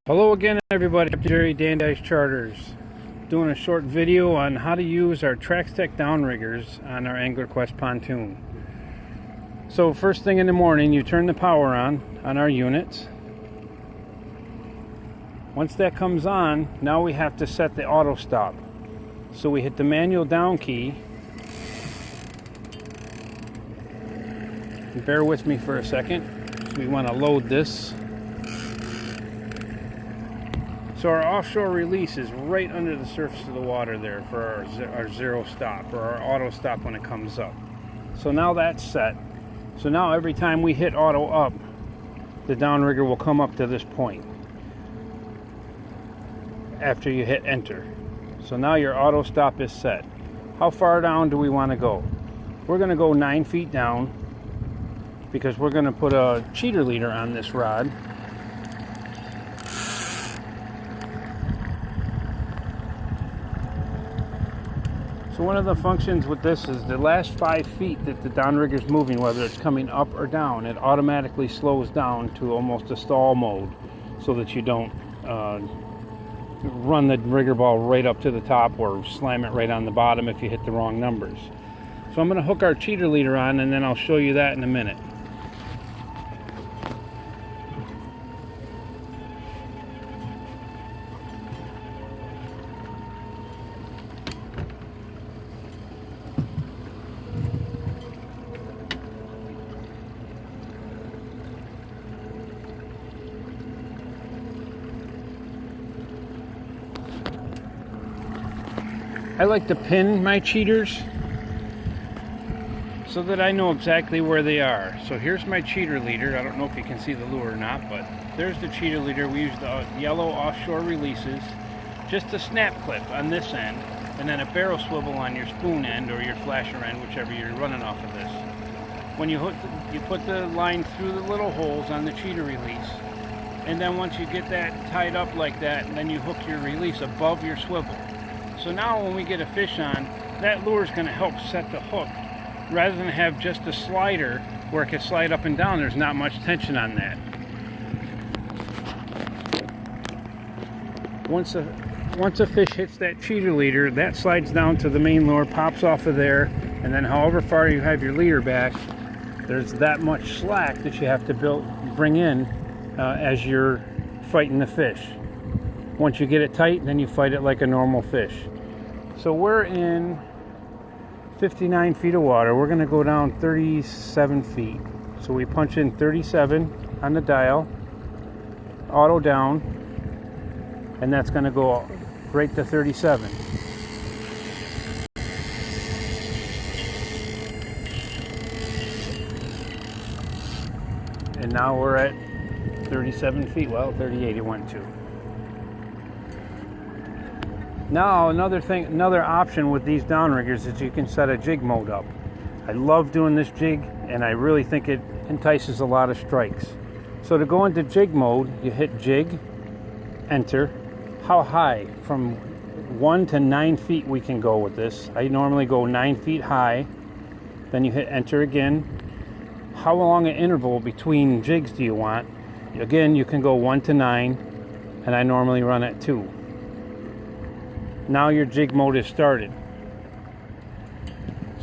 Hello again, everybody. Jerry Dandice Charters, doing a short video on how to use our Traxstech downriggers on our Angler Quest pontoon. So first thing in the morning, you turn the power on our units. Once that comes on, now we have to set the auto stop. So we hit the manual down key. Bear with me for a second. So we want to load this. So our offshore release is right under the surface of the water there for our zero stop, or our auto stop when it comes up. So now that's set. So now every time we hit auto up, the downrigger will come up to this point after you hit enter. So now your auto stop is set. How far down do we want to go? We're going to go 9 feet down because we're going to put a cheater leader on this rod. So one of the functions with this is the last 5 feet that the downrigger is moving, whether it's coming up or down, it automatically slows down to almost a stall mode so that you don't run the rigger ball right up to the top or slam it right on the bottom if you hit the wrong numbers. So I'm going to hook our cheater leader on, and then I'll show you that in a minute. I like to pin my cheaters so that I know exactly where they are. So here's my cheater leader. I don't know if you can see the lure or not, but there's the cheater leader. We use the yellow offshore releases, just a snap clip on this end, and then a barrel swivel on your spoon end or your flasher end, whichever you're running off of this. When you hook, you put the line through the little holes on the cheater release, and then once you get that tied up like that, then you hook your release above your swivel. So now when we get a fish on, that lure is going to help set the hook. Rather than have just a slider where it can slide up and down, there's not much tension on that. Once a fish hits that cheater leader, that slides down to the main lure, pops off of there, and then however far you have your leader back, there's that much slack that you have to bring in as you're fighting the fish. Once you get it tight, then you fight it like a normal fish. So we're in 59 feet of water. We're going to go down 37 feet. So we punch in 37 on the dial, auto down, and that's going to go right to 37. And now we're at 37 feet. Well, 38 it went to. Now another option with these downriggers is you can set a jig mode up. I love doing this jig, and I really think it entices a lot of strikes. So to go into jig mode, you hit jig, enter. How high? From 1 to 9 feet we can go with this. I normally go 9 feet high. Then you hit enter again. How long an interval between jigs do you want? Again, you can go 1 to 9, and I normally run at 2. Now your jig mode is started.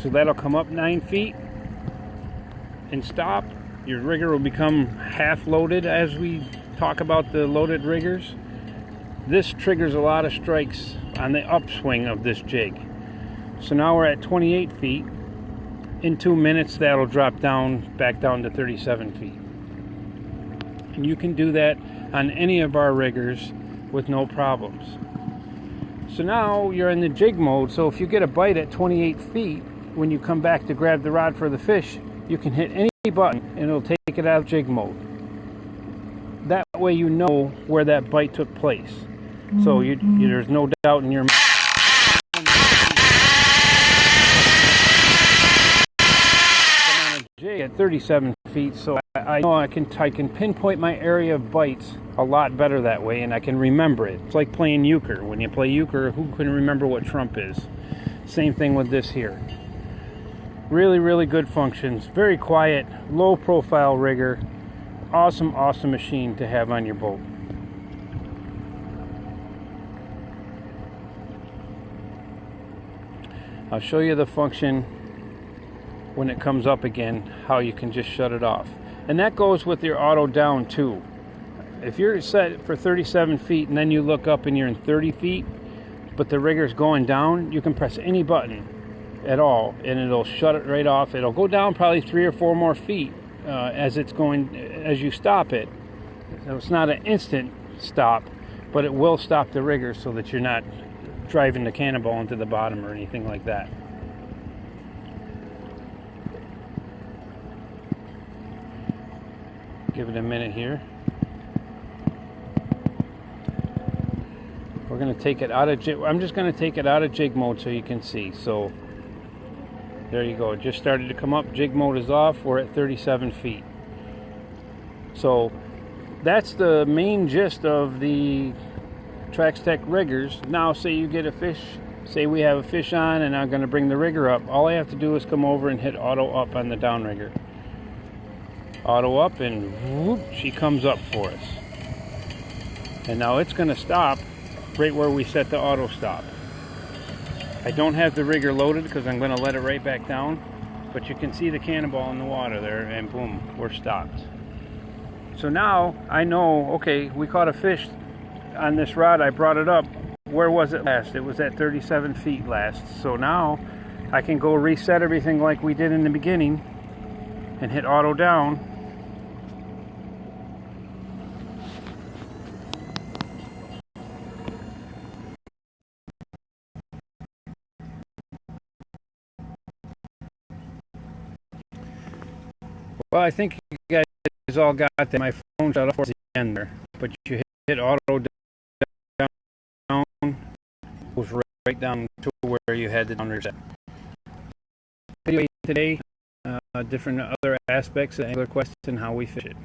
So that'll come up 9 feet and stop. Your rigger will become half loaded as we talk about the loaded riggers. This triggers a lot of strikes on the upswing of this jig. So now we're at 28 feet. In 2 minutes that'll drop back down to 37 feet. And you can do that on any of our riggers with no problems. So now you're in the jig mode, so if you get a bite at 28 feet, when you come back to grab the rod for the fish, you can hit any button and it'll take it out of jig mode. That way you know where that bite took place. So there's no doubt in your mind. Jig at 37 feet, so I know I can pinpoint my area of bites a lot better that way, and I can remember it. It's like playing euchre. When you play euchre, who can remember what trump is? Same thing with this here. Really, really good functions. Very quiet, low profile rigger. Awesome machine to have on your boat. I'll show you the function when it comes up again, how you can just shut it off. And that goes with your auto down too. If you're set for 37 feet and then you look up and you're in 30 feet, but the rigger's going down, you can press any button at all and it'll shut it right off. It'll go down probably 3 or 4 more feet as you stop it. So it's not an instant stop, but it will stop the rigger so that you're not driving the cannonball into the bottom or anything like that. Give it a minute here. We're going to take it out of jig. I'm just going to take it out of jig mode so you can see. So there you go. It just started to come up. Jig mode is off. We're at 37 feet. So that's the main gist of the Traxstech riggers. Now say you get a fish. Say we have a fish on and I'm going to bring the rigger up. All I have to do is come over and hit auto up on the downrigger. Auto up and whoop, she comes up for us. And now it's going to stop right where we set the auto stop. I don't have the rigger loaded because I'm going to let it right back down, but you can see the cannonball in the water there and boom, we're stopped. So now I know, okay, we caught a fish on this rod. I brought it up. Where was it last? It was at 37 feet last. So now I can go reset everything like we did in the beginning and hit auto down. Well, I think you guys all got that. My phone shut off towards the end there, but you hit auto down, goes right down to where you had the downrigger set. Video today, different other aspects and other questions and how we fish it.